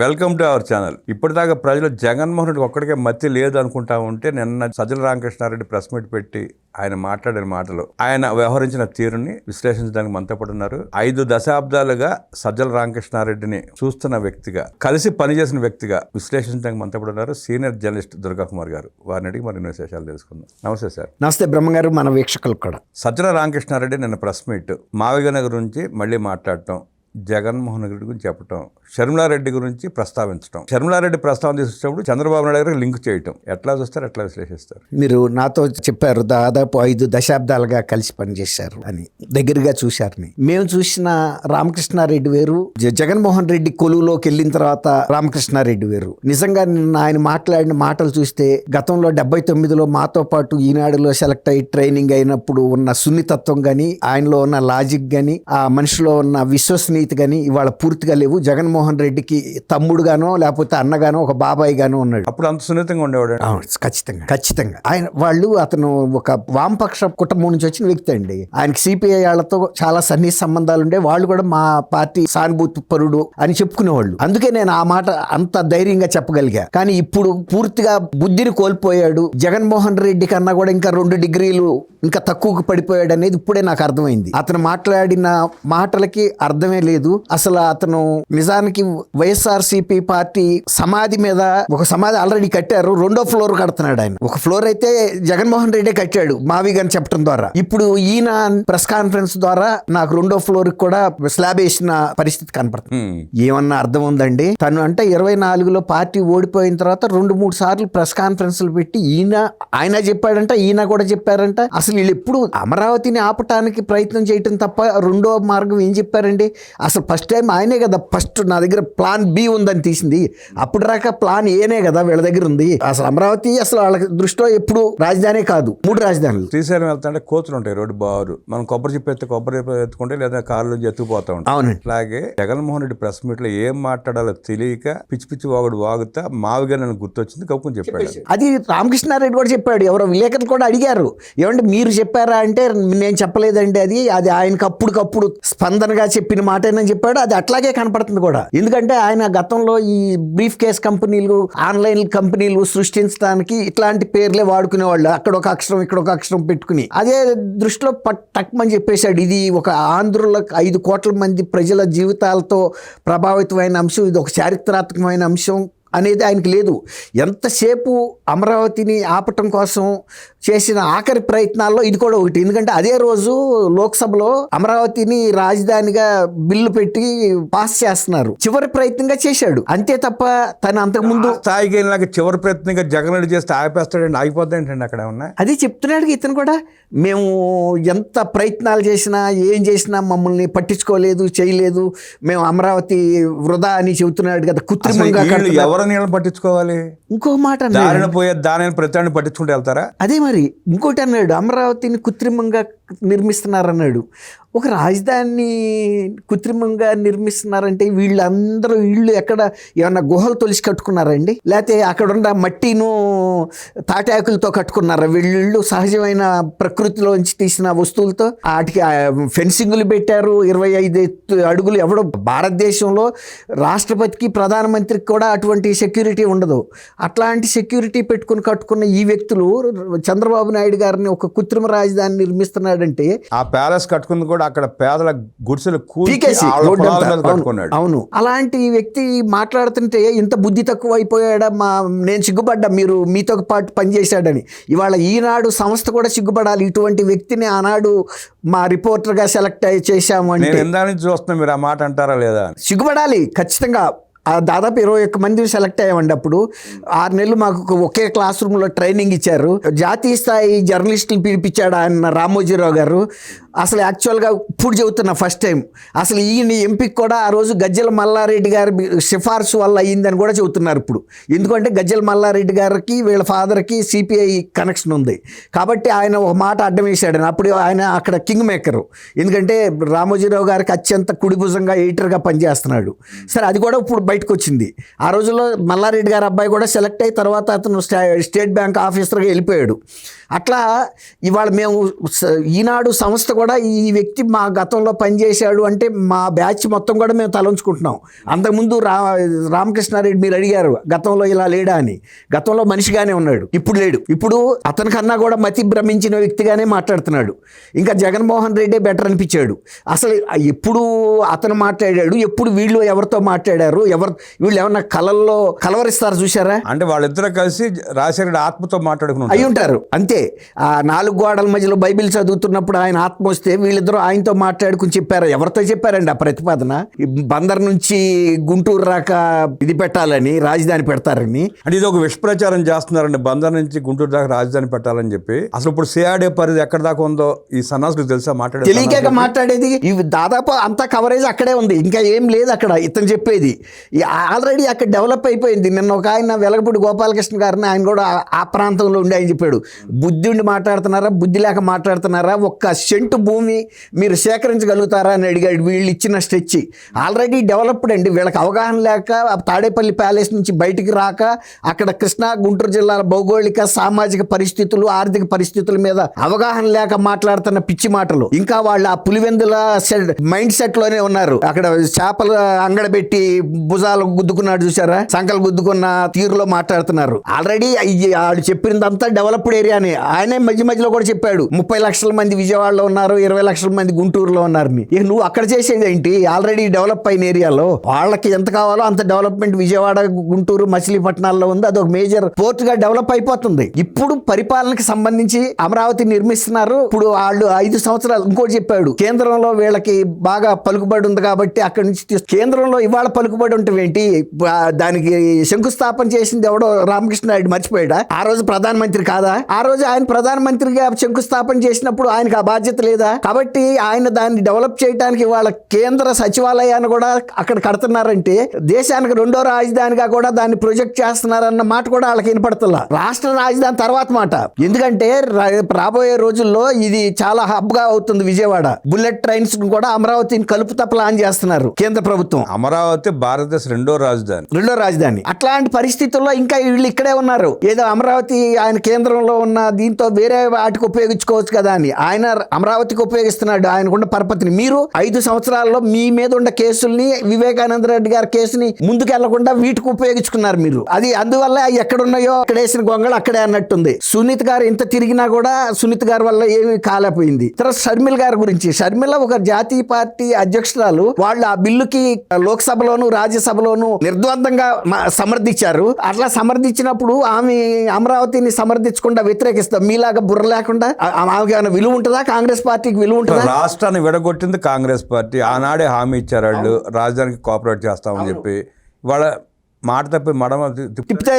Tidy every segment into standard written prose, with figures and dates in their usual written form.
Welcome to our channel. ఇప్పటిదాకా ప్రజలు జగన్మోహన్ రెడ్డి ఒక్కడికే మతి లేదు అనుకుంటా ఉంటే నిన్న సజ్జల రామకృష్ణారెడ్డి ప్రెస్ మీట్ పెట్టి ఆయన మాట్లాడిన మాటలు, ఆయన వ్యవహరించిన తీరుని విశ్లేషించడానికి మనతో పాటు ఉన్నారు. 5 దశాబ్దాలుగా సజ్జల రామకృష్ణారెడ్డిని చూస్తున్న వ్యక్తిగా, కలిసి పనిచేసిన వ్యక్తిగా విశ్లేషించడానికి మనతో పాటు ఉన్నారు సీనియర్ జర్నలిస్ట్ దుర్గా కుమార్ గారు. వారిని అడిగి మరిన్ని విశేషాలు తెలుసుకుందాం. నమస్తే సార్. నమస్తే బ్రహ్మగారు, మన వీక్షకులకు కూడా. సజ్జల రామకృష్ణారెడ్డి నిన్న ప్రెస్ మీట్ మావిగన గురించి మళ్ళీ మాట్లాడటం, జగన్మోహన్ రెడ్డి గురించి చెప్పటం, షర్మిలారెడ్డి గురించి ప్రస్తావించడం, షర్మిలారెడ్డి ప్రస్తావన తీసుకున్నప్పుడు చంద్రబాబు నాయుడు గారికి లింక్ చేయటం, ఎట్లా చూస్తారు, ఎట్లా విశ్లేషిస్తారు? మీరు నాతో చెప్పారు దాదాపు 5 దశాబ్దాలుగా కలిసి పనిచేశారు అని, దగ్గరగా చూశారని. మేము చూసిన రామకృష్ణారెడ్డి వేరు, జగన్మోహన్ రెడ్డి కొలువులోకి వెళ్ళిన తర్వాత రామకృష్ణారెడ్డి వేరు. నిజంగా నిన్న ఆయన మాట్లాడిన మాటలు చూస్తే గతంలో 79లో మాతో పాటు ఈనాడులో సెలెక్ట్ అయ్యి ట్రైనింగ్ అయినప్పుడు ఉన్న సున్నితత్వం కానీ, ఆయనలో ఉన్న లాజిక్ కానీ, ఆ మనిషిలో ఉన్న విశ్వసనీయత కానీ ఇవాళ పూర్తిగా లేవు. జగన్మోహన్ రెడ్డికి తమ్ముడుగానో లేకపోతే అన్నగానో ఒక బాబాయ్ గానో ఉన్నాడు. అప్పుడు అంత సున్నితంగా ఉండేవాడు. ఖచ్చితంగా అతను ఒక వామపక్ష కుటుంబం నుంచి వచ్చిన వ్యక్తి అండి. ఆయనకి సిపిఐ వాళ్ళతో చాలా సన్నిహిత సంబంధాలు ఉండే, వాళ్ళు కూడా మా పార్టీ సానుభూతి పరుడు అని చెప్పుకునేవాళ్ళు. అందుకే నేను ఆ మాట అంత ధైర్యంగా చెప్పగలిగా. కానీ ఇప్పుడు పూర్తిగా బుద్ధిని కోల్పోయాడు. జగన్మోహన్ రెడ్డి కన్నా కూడా ఇంకా 2 డిగ్రీలు ఇంకా తక్కువకు పడిపోయాడు అనేది ఇప్పుడే నాకు అర్థమైంది. అతను మాట్లాడిన మాటలకి అర్థమే లేదు. అసలు అతను నిజానికి వైఎస్ఆర్సీపీ పార్టీ సమాధి మీద ఒక సమాధి ఆల్రెడీ కట్టారు, 2వ ఫ్లోర్ కడుతున్నాడు ఆయన. ఒక ఫ్లోర్ అయితే జగన్మోహన్ రెడ్డి కట్టాడు మావిగా అని చెప్పడం ద్వారా. ఇప్పుడు ఈయన ప్రెస్ కాన్ఫరెన్స్ ద్వారా నాకు 2వ ఫ్లోర్ కూడా స్లాబ్ వేసిన పరిస్థితి కనపడుతుంది. ఏమన్నా అర్థం ఉందండి? తను అంటే 24లో పార్టీ ఓడిపోయిన తర్వాత 2-3 సార్లు ప్రెస్ కాన్ఫరెన్స్లు పెట్టి ఆయన చెప్పాడంట, ఈయన కూడా చెప్పారంట. అసలు వీళ్ళు ఎప్పుడు అమరావతిని ఆపటానికి ప్రయత్నం చేయటం తప్ప 2వ మార్గం ఏం చెప్పారండి? అసలు ఫస్ట్ టైం ఆయనే కదా ఫస్ట్ నా దగ్గర ప్లాన్ బి ఉందని తీసింది. అప్పుడు రాక ప్లాన్ ఏనే కదా వీళ్ళ దగ్గర ఉంది. అసలు అమరావతి అసలు వాళ్ళ దృష్టిలో ఎప్పుడు రాజధాని కాదు, 3 రాజధానులు. శ్రీశైలం వెళ్తాంటే కోతులు ఉంటాయి రోడ్డు బారు, మనం కొబ్బరి చెప్పి ఎత్తే కొబ్బరి ఎత్తుకుంటే లేదా కారులో ఎత్తుకుపోతా ఉంటాం. అవునండి. అలాగే జగన్మోహన్ రెడ్డి ప్రెస్ మీట్ లో ఏం మాట్లాడాలో తెలియక పిచ్చి పిచ్చి వాగుడు వాగుతా మావిగా నన్ను గుర్తొచ్చింది కప్పుకుని చెప్పాడు. అది రామకృష్ణారెడ్డి కూడా చెప్పాడు. ఎవరో విలేకరులు కూడా అడిగారు, ఏమంటే మీరు చెప్పారా అంటే నేను చెప్పలేదండి. అది ఆయనకు అప్పటికప్పుడు స్పందనగా చెప్పిన మాటేనని చెప్పాడు. అది అట్లాగే కనపడుతుంది కూడా. ఎందుకంటే ఆయన గతంలో ఈ బ్రీఫ్ కేస్ కంపెనీలు, ఆన్లైన్ కంపెనీలు సృష్టించడానికి ఇట్లాంటి పేర్లే వాడుకునేవాళ్ళు. అక్కడ ఒక అక్షరం ఇక్కడ ఒక అక్షరం పెట్టుకుని అదే దృష్టిలో టక్మని చెప్పేశాడు. ఇది ఒక ఆంధ్రులకు 5 కోట్ల మంది ప్రజల జీవితాలతో ప్రభావితమైన అంశం, ఇది ఒక చారిత్రాత్మకమైన అంశం అనేది ఆయనకి లేదు. ఎంతసేపు అమరావతిని ఆపటం కోసం చేసిన ఆఖరి ప్రయత్నాల్లో ఇది కూడా ఒకటి. ఎందుకంటే అదే రోజు లోక్సభలో అమరావతిని రాజధానిగా బిల్లు పెట్టి పాస్ చేస్తున్నారు. చివరి ప్రయత్నంగా చేశాడు అంతే తప్ప తను అంతకుముందు స్థాయికి చివరి ప్రయత్నంగా జగన్ రెడ్డి చేస్తే ఆపేస్తాడండి, ఆగిపోతాయంటండి అక్కడ ఉన్నా. అది చెప్తున్నాడు ఇతను కూడా. మేము ఎంత ప్రయత్నాలు చేసినా ఏం చేసినా మమ్మల్ని పట్టించుకోలేదు, చేయలేదు, మేము అమరావతి వృధా అని చెబుతున్నాడు కదా. కృత్రిమంగా నీళ్ళని పట్టించుకోవాలి. ఇంకో మాట దారిన పోయే దాని ప్రతిని పట్టించుకుంటూ వెళ్తారా? అదే మరి ఇంకోటి అన్నాడు, అమరావతిని కృత్రిమంగా నిర్మిస్తున్నారన్నాడు. ఒక రాజధానిని కృత్రిమంగా నిర్మిస్తున్నారంటే వీళ్ళందరూ ఇళ్ళు ఎక్కడ ఏమన్నా గుహలు తొలిసి కట్టుకున్నారండి? లేకపోతే అక్కడ ఉన్న మట్టిను తాటాకులతో కట్టుకున్నారా? వీళ్ళు సహజమైన ప్రకృతిలోంచి తీసిన వస్తువులతో వాటికి ఫెన్సింగులు పెట్టారు. 25 అడుగులు. ఎవడో భారతదేశంలో రాష్ట్రపతికి ప్రధానమంత్రికి కూడా అటువంటి సెక్యూరిటీ ఉండదు. అట్లాంటి సెక్యూరిటీ పెట్టుకుని కట్టుకున్న ఈ వ్యక్తులు చంద్రబాబు నాయుడు గారిని ఒక కృత్రిమ రాజధాని నిర్మిస్తున్నాడంటే, ఆ ప్యాలెస్ కట్టుకుంది కూడా అక్కడ పేదల గుడిసెలు కట్టుకున్నాడు. అవును, అలాంటి వ్యక్తి మాట్లాడుతుంటే ఇంత బుద్ధి తక్కువ అయిపోయాడా? నేను సిగ్గుపడ్డా మీరు మీతో పాటు పనిచేశాడని. ఇవాళ ఈనాడు సంస్థ కూడా సిగ్గుపడాలి. ఇటువంటి వ్యక్తిని ఆనాడు మా రిపోర్టర్గా సెలెక్ట్ చేశాము అంటే చూస్తున్నా. మీరు ఆ మాట అంటారా లేదా? సిగ్గుపడాలి ఖచ్చితంగా. దాదాపు 21 మంది సెలెక్ట్ అయ్యామండి. అప్పుడు 6 నెలలు మాకు ఒకే క్లాస్ రూమ్లో ట్రైనింగ్ ఇచ్చారు. జాతీయ స్థాయి జర్నలిస్టులు పిలిపించాడు ఆయన రామోజీరావు గారు. అసలు యాక్చువల్గా ఇప్పుడు చెబుతున్నా ఫస్ట్ టైం అసలు ఈయన ఎంపిక కూడా ఆ రోజు గజ్జల మల్లారెడ్డి గారి సిఫార్సు వల్ల అయ్యిందని కూడా చెబుతున్నారు ఇప్పుడు. ఎందుకంటే గజ్జల మల్లారెడ్డి గారికి వీళ్ళ ఫాదర్కి సిపిఐ కనెక్షన్ ఉంది కాబట్టి ఆయన ఒక మాట అడ్డం వేశాడు. అప్పుడు ఆయన అక్కడ కింగ్ మేకరు. ఎందుకంటే రామోజీరావు గారికి అత్యంత కుడిభుజంగా ఎడిటర్గా పనిచేస్తున్నాడు. సరే, అది కూడా ఇప్పుడు బయటకు వచ్చింది. ఆ రోజుల్లో మల్లారెడ్డి గారి అబ్బాయి కూడా సెలెక్ట్ అయ్యి తర్వాత అతను స్టేట్ బ్యాంక్ ఆఫీసర్గా వెళ్ళిపోయాడు. అట్లా ఇవాళ మేము ఈనాడు సంస్థ కూడా కూడా ఈ వ్యక్తి మా గతంలో పనిచేశాడు అంటే మా బ్యాచ్ మొత్తం కూడా మేము తలంచుకుంటున్నాం. అంతకుముందు రామకృష్ణారెడ్డి మీరు అడిగారు గతంలో ఇలా లేడా అని. గతంలో మనిషిగానే ఉన్నాడు, ఇప్పుడు లేడు. ఇప్పుడు అతనికన్నా కూడా మతి భ్రమించిన వ్యక్తిగానే మాట్లాడుతున్నాడు. ఇంకా జగన్మోహన్ రెడ్డి బెటర్ అనిపించాడు. అసలు ఎప్పుడు అతను మాట్లాడాడు, ఎప్పుడు వీళ్ళు ఎవరితో మాట్లాడారు, వీళ్ళు ఏమన్నా కలల్లో కలవరిస్తారు చూసారా? అంటే వాళ్ళిద్దరూ కలిసి రాజశేఖర ఆత్మతో మాట్లాడుకున్నారు అయి ఉంటారు అంతే. ఆ 4 గోడల మధ్యలో బైబిల్ చదువుతున్నప్పుడు ఆయన ఆత్మ వస్తే వీళ్ళిద్దరూ ఆయనతో మాట్లాడుకుని చెప్పారు. ఎవరితో చెప్పారండి ఆ ప్రతిపాదన? బందర్ నుంచి గుంటూరు రాక ఇది పెట్టాలని, రాజధాని పెడతారని. అంటే ఇది ఒక విషప్రచారం చేస్తున్నారండి, బందర్ నుంచి గుంటూరు దాకా రాజధాని పెట్టాలని చెప్పి. అసలు ఇప్పుడు సిఆర్డే పరిధి ఎక్కడ దాకా ఉందో ఈ సన్నాసులకు తెలుసా? తెలియక మాట్లాడేది. ఇవి దాదాపు అంతా కవరేజ్ అక్కడే ఉంది, ఇంకా ఏం లేదు అక్కడ. ఇతను చెప్పేది ఆల్రెడీ అక్కడ డెవలప్ అయిపోయింది. నిన్న ఒక ఆయన వెలగపూడి గోపాలకృష్ణ గారిని, ఆయన కూడా ఆ ప్రాంతంలో ఉండి ఆయన చెప్పాడు, బుద్ధి ఉండి మాట్లాడుతున్నారా, బుద్ధి లేక మాట్లాడుతున్నారా, ఒక్క సెంటు భూమి మీరు సేకరించగలుగుతారా అని అడిగాడు. వీళ్ళు ఇచ్చిన స్ట్రెచ్ ఆల్రెడీ డెవలప్డ్ అండి. వీళ్ళకి అవగాహన లేక తాడేపల్లి ప్యాలెస్ నుంచి బయటికి రాక అక్కడ కృష్ణా గుంటూరు జిల్లాల భౌగోళిక సామాజిక పరిస్థితులు ఆర్థిక పరిస్థితుల మీద అవగాహన లేక మాట్లాడుతున్న పిచ్చి మాటలు. ఇంకా వాళ్ళు ఆ పులివెందుల మైండ్ సెట్ లోనే ఉన్నారు. అక్కడ చేపల అంగడబెట్టి భుజాలు గుద్దుకున్నాడు చూసారా, సంకలు గుద్దుకున్న తీరులో మాట్లాడుతున్నారు. ఆల్రెడీ వాళ్ళు చెప్పినదంతా డెవలప్డ్ ఏరియానే. ఆయనే మధ్య మధ్యలో కూడా చెప్పాడు 30 లక్షల మంది విజయవాడలో ఉన్నారు, 20 లక్షల మంది గుంటూరులో ఉన్నారని. ఇక నువ్వు అక్కడ చేసేది ఏంటి? ఆల్రెడీ డెవలప్ అయిన ఏరియాలో వాళ్ళకి ఎంత కావాలో అంత డెవలప్మెంట్ విజయవాడ, గుంటూరు, మచిలీపట్నాల్లో ఉంది. అదొక మేజర్ పోర్ట్ గా డెవలప్ అయిపోతుంది. ఇప్పుడు పరిపాలనకి సంబంధించి అమరావతి నిర్మిస్తున్నారు. ఇప్పుడు వాళ్ళు 5 సంవత్సరాలు ఇంకోటి చెప్పాడు, కేంద్రంలో వీళ్ళకి బాగా పలుకుబడి ఉంది కాబట్టి అక్కడి నుంచి కేంద్రంలో ఇవాళ పలుకుబడి ఉంటుంది ఏంటి? దానికి శంకుస్థాపన చేసింది ఎవడో రామకృష్ణారెడ్డి మర్చిపోయాడా? ఆ రోజు ప్రధానమంత్రి కాదా? ఆ రోజు ఆయన ప్రధానమంత్రిగా శంకుస్థాపన చేసినప్పుడు ఆయనకు ఆ బాధ్యత లేదా? కాబట్టి ఆయన దాన్ని డెవలప్ చేయడానికి వాళ్ళ కేంద్ర సచివాలయాన్ని కూడా అక్కడ కడుతున్నారంటే దేశానికి 2వ రాజధానిగా కూడా దాన్ని ప్రొజెక్ట్ చేస్తున్నారన్న మాట కూడా వాళ్ళకి వినపడుతుందా? రాష్ట్ర రాజధాని తర్వాత మాట. ఎందుకంటే రాబోయే రోజుల్లో ఇది చాలా హబ్ గా అవుతుంది విజయవాడ. బుల్లెట్ ట్రైన్స్ కూడా అమరావతిని కలుపుతా ప్లాన్ చేస్తున్నారు కేంద్ర ప్రభుత్వం. అమరావతి భారతదేశ రెండో రాజధాని. అట్లాంటి పరిస్థితుల్లో ఇంకా వీళ్ళు ఇక్కడే ఉన్నారు. ఏదో అమరావతి ఆయన కేంద్రంలో ఉన్న దీంతో వేరే వాటికి ఉపయోగించుకోవచ్చు కదా అని ఆయన అమరావతికి ఉపయోగిస్తున్నాడు ఆయనకున్న పరపతిని. మీరు 5 సంవత్సరాల్లో మీ మీద ఉన్న కేసుల్ని, వివేకానంద రెడ్డి గారి కేసుని ముందుకు వెళ్లకుండా వీటికి ఉపయోగించుకున్నారు మీరు. అది అందువల్ల ఎక్కడున్నాయో అక్కడ వేసిన గొంగళి అక్కడే అన్నట్టుంది. సునీత్ గారు ఇంత తిరిగినా కూడా సునీత్ గారి వల్ల ఏమీ కాలేపోయింది. తర్వాత షర్మిల గారి గురించి, షర్మిల ఒక జాతీయ పార్టీ అధ్యక్షురాలు. వాళ్ళు ఆ బిల్లుకి లోక్సభలోను రాజ్యసభలోను నిర్ద్వందంగా సమర్థించారు. అట్లా సమర్థించినప్పుడు ఆమె అమరావతిని సమర్థించకుండా వ్యతిరేకిస్తాం. మీలాగా బుర్ర లేకుండా ఆమెకి ఏమైనా విలువ ఉంటుందా? కాంగ్రెస్ పార్టీకి విలువ ఉంటుందా? రాష్ట్రాన్ని విడగొట్టింది కాంగ్రెస్ పార్టీ. ఆనాడే హామీ ఇచ్చారు వాళ్ళు రాజధానికి కోఆపరేట్ చేస్తామని చెప్పి. వాళ్ళ మాట తప్పి మడమ తిప్పితే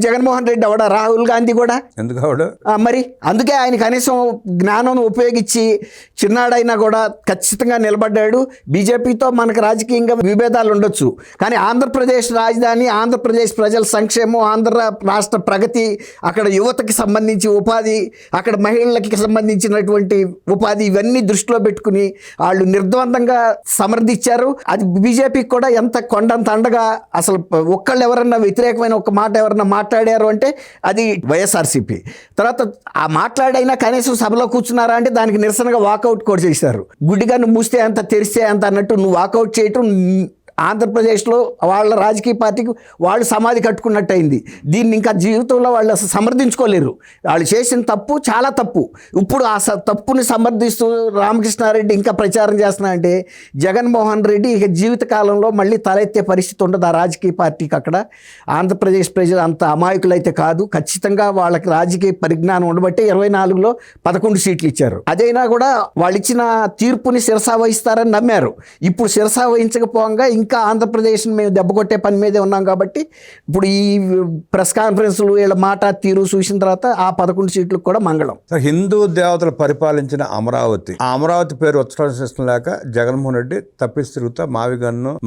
జగన్మోహన్ రెడ్డి అవడా, రాహుల్ గాంధీ కూడా ఎందుకు అవడు? మరి అందుకే ఆయన కనీసం జ్ఞానం ఉపయోగించి చిన్నాడైనా కూడా ఖచ్చితంగా నిలబడ్డాడు. బీజేపీతో మనకు రాజకీయంగా విభేదాలు ఉండొచ్చు, కానీ ఆంధ్రప్రదేశ్ రాజధాని, ఆంధ్రప్రదేశ్ ప్రజల సంక్షేమం, ఆంధ్ర రాష్ట్ర ప్రగతి, అక్కడ యువతకి సంబంధించి ఉపాధి, అక్కడ మహిళలకి సంబంధించినటువంటి ఉపాధి, ఇవన్నీ దృష్టిలో పెట్టుకుని వాళ్ళు నిర్ద్వందంగా సమర్థించారు. అది బీజేపీకి కూడా ఎంత కొండంత అండగా. అసలు ఒక్కళ్ళు ఎవరన్నా వ్యతిరేకమైన ఒక మాట ఎవరన్నా మాట్లాడారు అంటే అది వైఎస్ఆర్సీపీ. తర్వాత ఆ మాట్లాడైనా కనీసం సభలో కూర్చున్నారా అంటే దానికి నిరసనగా వాకౌట్ కూడా చేశారు. గుడ్డిగా నువ్వు మూస్తే అంత తెరిస్తే అంత అన్నట్టు నువ్వు వాకౌట్ చేయటం ఆంధ్రప్రదేశ్లో వాళ్ళ రాజకీయ పార్టీకి వాళ్ళు సమాధి కట్టుకున్నట్టు అయింది. దీన్ని ఇంకా జీవితంలో వాళ్ళు అసలు సమర్థించుకోలేరు. వాళ్ళు చేసిన తప్పు చాలా తప్పు. ఇప్పుడు ఆ తప్పుని సమర్థిస్తూ రామకృష్ణారెడ్డి ఇంకా ప్రచారం చేస్తున్నారంటే జగన్మోహన్ రెడ్డి ఇక జీవితకాలంలో మళ్ళీ తలెత్తే పరిస్థితి ఉండదు ఆ రాజకీయ పార్టీకి. అక్కడ ఆంధ్రప్రదేశ్ ప్రజలు అంత అమాయకులైతే కాదు. ఖచ్చితంగా వాళ్ళకి రాజకీయ పరిజ్ఞానం ఉండబట్టే 24లో 11 సీట్లు ఇచ్చారు. అదైనా కూడా వాళ్ళు ఇచ్చిన తీర్పుని శిరసా వహిస్తారని నమ్మారు. ఇప్పుడు శిరసా వహించకపోగా ఇంకా ఆంధ్రప్రదేశ్ మేము దెబ్బ కొట్టే పని మీదే ఉన్నాం. కాబట్టి ఇప్పుడు ఈ ప్రెస్ కాన్ఫరెన్స్లు వీళ్ళ మాట తీరు చూసిన తర్వాత ఆ 11 సీట్లకు కూడా మంగళం. హిందూ దేవతలు పరిపాలించిన అమరావతి, ఆ అమరావతి పేరు ఉచ్చరించడం లేక జగన్మోహన్ రెడ్డి తప్పిసి తిరుగుతా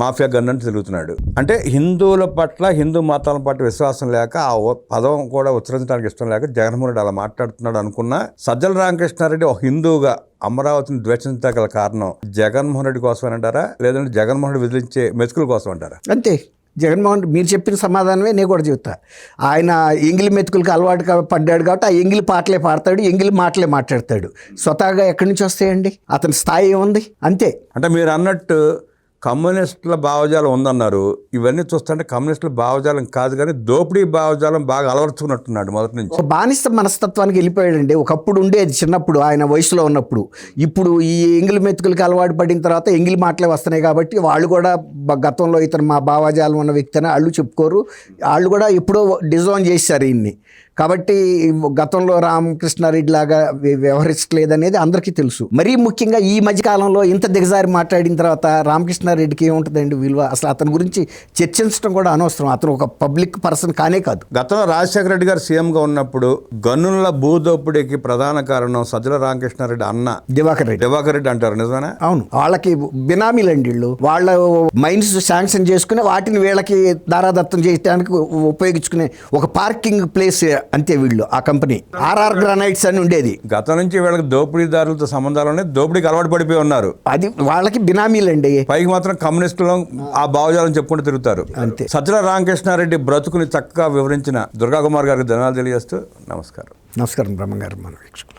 మాఫియా గన్ను అని తిరుగుతున్నాడు. అంటే హిందువుల పట్ల, హిందూ మతాల పట్ల విశ్వాసం లేక, ఆ పదం కూడా ఉచ్చరించడానికి ఇష్టం లేక జగన్మోహన్ రెడ్డి అలా మాట్లాడుతున్నాడు అనుకున్నా, సజ్జల రామకృష్ణారెడ్డి ఒక హిందువుగా అమరావతిని ద్వేషించగల కారణం జగన్మోహన్ రెడ్డి కోసం అంటారా, లేదంటే జగన్మోహన్ రెడ్డి విధించే మెతుకుల కోసం అంటారా? అంతే. జగన్మోహన్ మీరు చెప్పిన సమాధానమే నేను కూడా చెబుతా. ఆయన ఎంగిలి మెతుకులకు అలవాటు పడ్డాడు కాబట్టి ఆ ఎంగిలి పాటలే పాడతాడు, ఎంగిలి మాటలే మాట్లాడతాడు. స్వతహాగా ఎక్కడి నుంచి వస్తాయండి? అతని స్థాయి ఏముంది? అంతే. అంటే మీరు అన్నట్టు కమ్యూనిస్టుల భావజాలం ఉందన్నారు. ఇవన్నీ చూస్తుంటే కమ్యూనిస్టుల భావజాలం కాదు కానీ దోపిడీ భావజాలం బాగా అలవర్చుకున్నట్టున్నాడు మొదటి నుంచి. ఒక బానిస మనస్తత్వానికి వెళ్ళిపోయాడండి. ఒకప్పుడు ఉండేది చిన్నప్పుడు ఆయన వయసులో ఉన్నప్పుడు. ఇప్పుడు ఈ ఎంగిలి మెతుకులకి అలవాటు పడిన తర్వాత ఎంగిలి మాటలే వస్తున్నాయి కాబట్టి వాళ్ళు కూడా గతంలో ఇతను మా భావజాలం ఉన్న వ్యక్తి అని వాళ్ళు చెప్పుకోరు. వాళ్ళు కూడా ఎప్పుడో డిజోన్ చేశారు ఈయన్ని. కాబట్టి గతంలో రామకృష్ణారెడ్డి లాగా వ్యవహరించలేదనేది అందరికీ తెలుసు. మరీ ముఖ్యంగా ఈ మధ్యకాలంలో ఇంత దిగజారి మాట్లాడిన తర్వాత రామకృష్ణారెడ్డికి ఏముంటుందండి విలువ? అసలు అతని గురించి చర్చించడం కూడా అనవసరం. అతను ఒక పబ్లిక్ పర్సన్ కానే కాదు. గతంలో రాజశేఖర రెడ్డి గారు సీఎంగా ఉన్నప్పుడు గనుల భూదోపిడీకి ప్రధాన కారణం సజ్జల రామకృష్ణారెడ్డి అన్న దివాకర్ రెడ్డి అంటారు. నిజమేనా? అవును. వాళ్ళకి బినామీలండి వీళ్ళు. వాళ్ళ మైన్స్ శాంక్షన్ చేసుకుని వాటిని వీళ్ళకి దారాదత్తం చేయడానికి ఉపయోగించుకునే ఒక పార్కింగ్ ప్లేస్ అంతే వీళ్ళు. ఆ కంపెనీ ఆర్ఆర్ గ్రానైట్స్ అని ఉండేది. గతం నుంచి వీళ్ళకి దోపిడీదారులతో సంబంధాలు ఉన్నాయి, దోపిడీకి అలవాటు పడిపోయి ఉన్నారు. అది వాళ్ళకి బినామీలండి. పైకి మాత్రం కమ్యూనిస్టులు ఆ భావజాలం చెప్పుకుంటూ తిరుగుతారు. అంతే. సజ్జల రామకృష్ణారెడ్డి బ్రతుకుని చక్కగా వివరించిన దుర్గా కుమార్ గారికి ధన్యవాదాలు తెలియజేస్తూ నమస్కారం. నమస్కారం బ్రహ్మంగారు, మన వీక్షకులు.